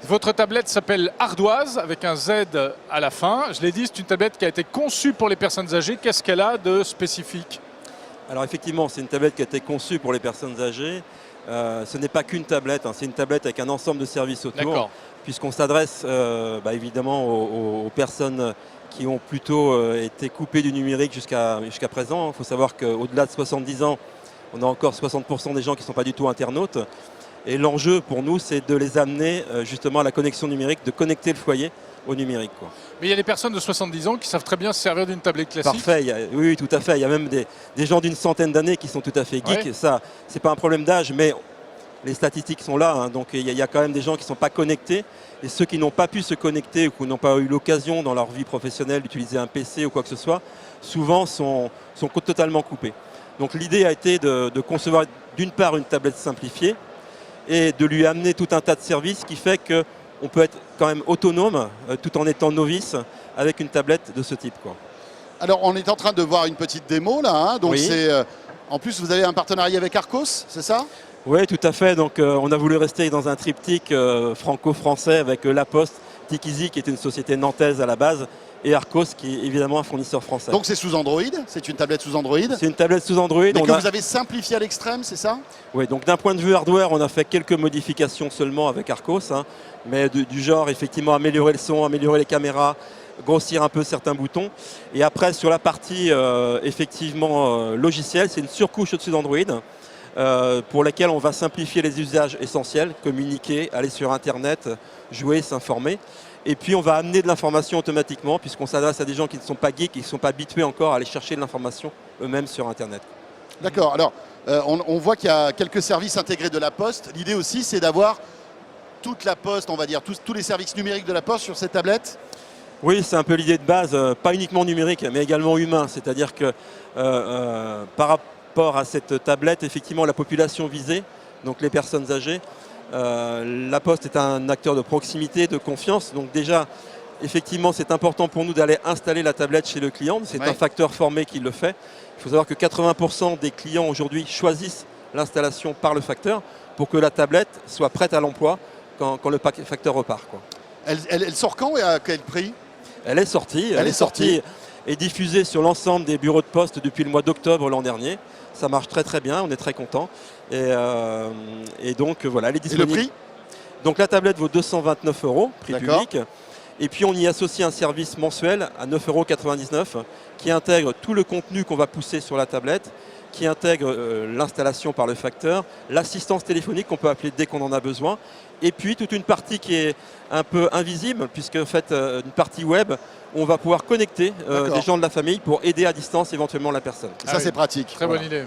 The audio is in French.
Votre tablette s'appelle Ardoise, avec un Z à la fin. Je l'ai dit, c'est une tablette qui a été conçue pour les personnes âgées. Qu'est-ce qu'elle a de spécifique? Alors effectivement, c'est une tablette qui a été conçue pour les personnes âgées. Ce n'est pas qu'une tablette, hein, c'est une tablette avec un ensemble de services autour, puisqu'on s'adresse évidemment aux personnes qui ont plutôt été coupées du numérique jusqu'à présent. Il faut savoir qu'au-delà de 70 ans, on a encore 60% des gens qui ne sont pas du tout internautes. Et l'enjeu pour nous, c'est de les amener justement à la connexion numérique, de connecter le foyer au numérique, quoi. Mais il y a des personnes de 70 ans qui savent très bien se servir d'une tablette classique. Parfait, oui, tout à fait. Il y a même des gens d'une centaine d'années qui sont tout à fait geeks. Ouais. Ça, c'est pas un problème d'âge, mais les statistiques sont là, hein, donc il y a quand même des gens qui ne sont pas connectés. Et ceux qui n'ont pas pu se connecter ou qui n'ont pas eu l'occasion dans leur vie professionnelle d'utiliser un PC ou quoi que ce soit, souvent sont totalement coupés. Donc l'idée a été de concevoir d'une part une tablette simplifiée et de lui amener tout un tas de services qui fait qu'on peut être quand même autonome tout en étant novice avec une tablette de ce type, quoi. Alors on est en train de voir une petite démo là, hein, donc oui. En plus vous avez un partenariat avec Arcos, c'est ça? Oui, tout à fait. Donc on a voulu rester dans un triptyque franco-français avec La Poste, Tiki qui est une société nantaise à la base, et Arcos qui est évidemment un fournisseur français. Donc c'est sous Android? C'est une tablette sous Android? C'est une tablette sous Android. Mais que vous avez simplifié à l'extrême, c'est ça? Oui, donc d'un point de vue hardware, on a fait quelques modifications seulement avec Arcos, hein, mais du genre effectivement améliorer le son, améliorer les caméras, grossir un peu certains boutons. Et après sur la partie effectivement logicielle, c'est une surcouche au-dessus d'Android. Pour lesquels on va simplifier les usages essentiels, communiquer, aller sur Internet, jouer, s'informer. Et puis on va amener de l'information automatiquement, puisqu'on s'adresse à des gens qui ne sont pas geeks, qui ne sont pas habitués encore à aller chercher de l'information eux-mêmes sur Internet. D'accord, alors on voit qu'il y a quelques services intégrés de La Poste. L'idée aussi, c'est d'avoir toute La Poste, on va dire, tous les services numériques de La Poste sur cette tablette. Oui, c'est un peu l'idée de base, pas uniquement numérique, mais également humain. C'est-à-dire que par rapport à cette tablette, effectivement, la population visée, donc les personnes âgées, La Poste est un acteur de proximité, de confiance. Donc déjà, effectivement, c'est important pour nous d'aller installer la tablette chez le client. C'est un facteur formé qui le fait. Il faut savoir que 80% des clients aujourd'hui choisissent l'installation par le facteur pour que la tablette soit prête à l'emploi quand le facteur repart, quoi. Elle sort quand et à quel prix? Elle est sortie. Elle est sortie et diffusée sur l'ensemble des bureaux de poste depuis le mois d'octobre l'an dernier. Ça marche très très bien, on est très content. Et donc voilà, elle est disponible. Et le prix? Donc la tablette vaut 229 €, prix public. Et puis on y associe un service mensuel à 9,99 € qui intègre tout le contenu qu'on va pousser sur la tablette, qui intègre l'installation par le facteur, l'assistance téléphonique qu'on peut appeler dès qu'on en a besoin, et puis toute une partie qui est un peu invisible, puisque en fait une partie web où on va pouvoir connecter des gens de la famille pour aider à distance éventuellement la personne. Ça c'est pratique. Très bonne idée.